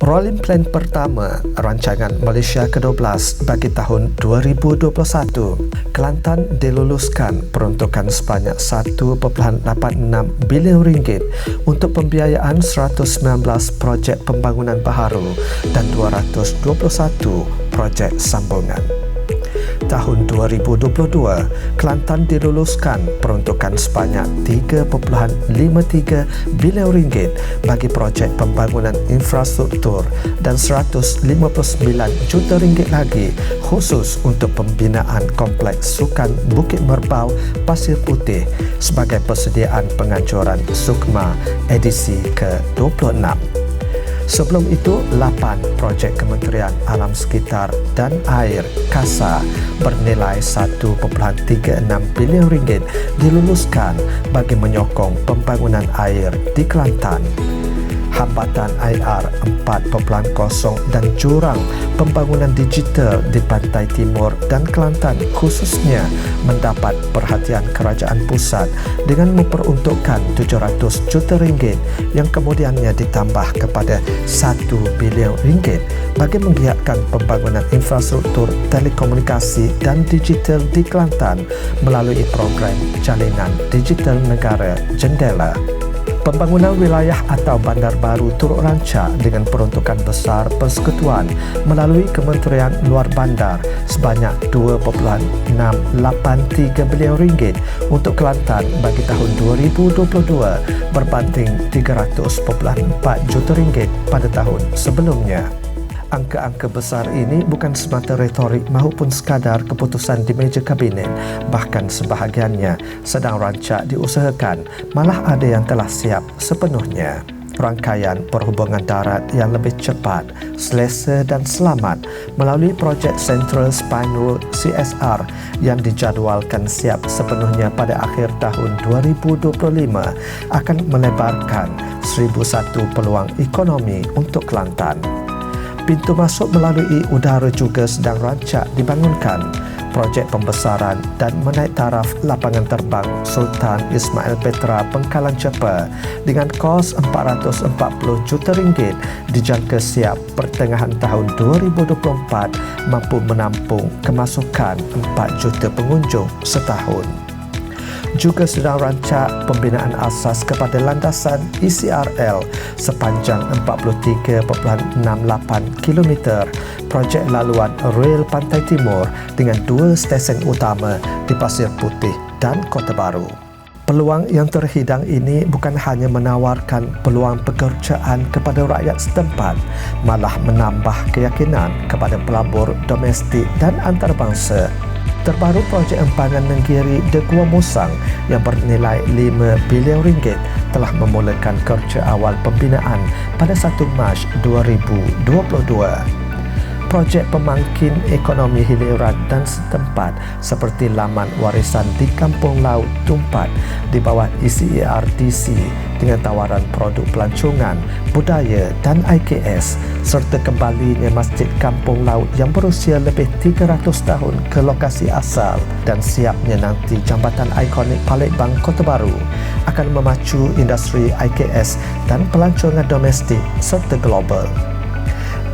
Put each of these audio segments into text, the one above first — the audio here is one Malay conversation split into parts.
Rolling Plan pertama rancangan Malaysia ke-12 bagi tahun 2021, Kelantan diluluskan peruntukan sebanyak 1.86 bilion ringgit untuk pembiayaan 119 projek pembangunan baharu dan 221 projek sambungan. Tahun 2022, Kelantan diluluskan peruntukan sebanyak 3.53 bilion ringgit bagi projek pembangunan infrastruktur dan 159 juta ringgit lagi khusus untuk pembinaan kompleks sukan Bukit Merbau Pasir Putih sebagai persediaan penganjuran SUKMA edisi ke-26. Sebelum itu, 8 projek Kementerian Alam Sekitar dan Air KASA bernilai 1.36 bilion ringgit diluluskan bagi menyokong pembangunan air di Kelantan. Hambatan IR 4.0 dan jurang pembangunan digital di Pantai Timur dan Kelantan khususnya mendapat perhatian kerajaan pusat dengan memperuntukkan 700 juta ringgit yang kemudiannya ditambah kepada 1 bilion ringgit bagi menggiatkan pembangunan infrastruktur telekomunikasi dan digital di Kelantan melalui program Jalinan Digital Negara Jendela. Pembangunan wilayah atau bandar baru turut rancak dengan peruntukan besar persekutuan melalui Kementerian Luar Bandar sebanyak 2.683 bilion ringgit untuk Kelantan bagi tahun 2022 berbanding 300.4 juta ringgit pada tahun sebelumnya. Angka-angka besar ini bukan semata retorik maupun sekadar keputusan di meja kabinet, bahkan sebahagiannya sedang rancak diusahakan, malah ada yang telah siap sepenuhnya. Rangkaian perhubungan darat yang lebih cepat, selesa dan selamat melalui projek Central Spine Road CSR yang dijadualkan siap sepenuhnya pada akhir tahun 2025 akan melebarkan 1,001 peluang ekonomi untuk Kelantan. Pintu masuk melalui udara juga sedang rancak dibangunkan. Projek pembesaran dan menaik taraf lapangan terbang Sultan Ismail Petra Bengkalan Cepa dengan kos 440 juta ringgit dijangka siap pertengahan tahun 2024 mampu menampung kemasukan 4 juta pengunjung setahun. Juga sedang rancak pembinaan asas kepada landasan ECRL sepanjang 43.68 km projek laluan rel Pantai Timur dengan 2 stesen utama di Pasir Putih dan Kota Baru. Peluang yang terhidang ini bukan hanya menawarkan peluang pekerjaan kepada rakyat setempat, malah menambah keyakinan kepada pelabur domestik dan antarabangsa. Terbaru projek empangan Nenggiri de Gua Musang yang bernilai 5 bilion ringgit telah memulakan kerja awal pembinaan pada 1 Mac 2022. Projek pemangkin ekonomi hiliran dan setempat seperti laman warisan di Kampung Laut Tumpat di bawah ECERDC dengan tawaran produk pelancongan, budaya dan IKS serta kembalinya Masjid Kampung Laut yang berusia lebih 300 tahun ke lokasi asal dan siapnya nanti jambatan ikonik Palembang Kota Baru akan memacu industri IKS dan pelancongan domestik serta global.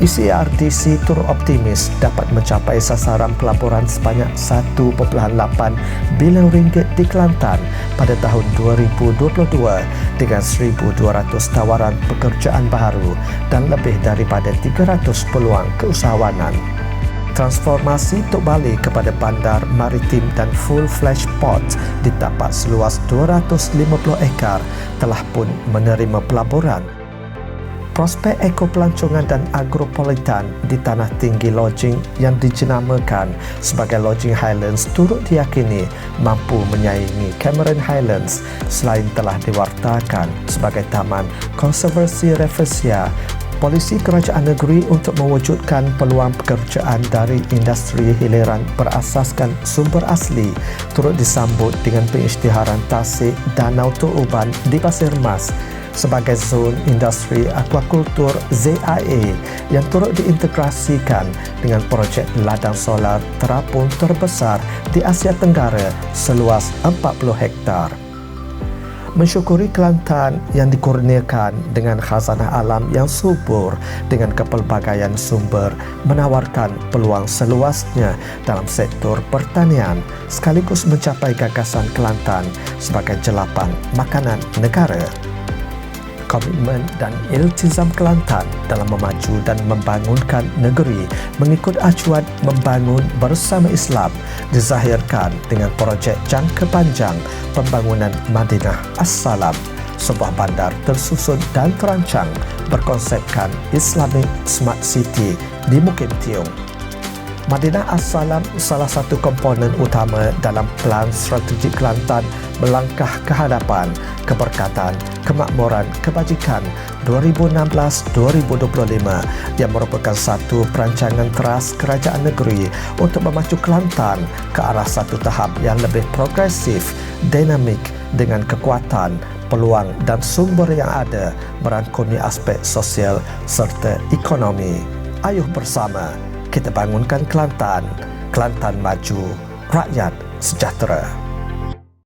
ECERDC turut optimis dapat mencapai sasaran pelaburan sebanyak 1.8 bilion ringgit di Kelantan pada tahun 2022 dengan 1,200 tawaran pekerjaan baharu dan lebih daripada 300 peluang keusahawanan. Transformasi Tok Bali kepada bandar maritim dan full-fledged port di tapak seluas 250 ekar telah pun menerima pelaburan. Prospek ekopelancongan dan agropolitan di Tanah Tinggi Lodging yang dijenamakan sebagai Lodging Highlands turut diyakini mampu menyaingi Cameron Highlands selain telah diwartakan sebagai Taman Konservasi Rafflesia. Polisi kerajaan negeri untuk mewujudkan peluang pekerjaan dari industri hiliran berasaskan sumber asli turut disambut dengan pengisytiharan tasik Danau Tok Uban di Pasir Mas sebagai zon industri aquakultur ZIA yang turut diintegrasikan dengan projek ladang solar terapung terbesar di Asia Tenggara seluas 40 hektar. mensyukuri Kelantan yang dikurniakan dengan khazanah alam yang subur dengan kepelbagaian sumber menawarkan peluang seluasnya dalam sektor pertanian sekaligus mencapai gagasan Kelantan sebagai jelapang makanan negara. Komitmen dan iltizam Kelantan dalam memaju dan membangunkan negeri mengikut acuan membangun bersama Islam dizahirkan dengan projek jangka panjang pembangunan Madinah As-Salam, sebuah bandar tersusun dan terancang berkonsepkan Islamic Smart City di Mukim Tiong. Madinah As-Salam salah satu komponen utama dalam Pelan Strategik Kelantan melangkah ke hadapan keberkatan, kemakmuran, kebajikan 2016-2025 yang merupakan satu perancangan teras kerajaan negeri untuk memacu Kelantan ke arah satu tahap yang lebih progresif, dinamik dengan kekuatan, peluang dan sumber yang ada merangkumi aspek sosial serta ekonomi. Ayuh bersama kita bangunkan Kelantan, Kelantan maju, rakyat sejahtera.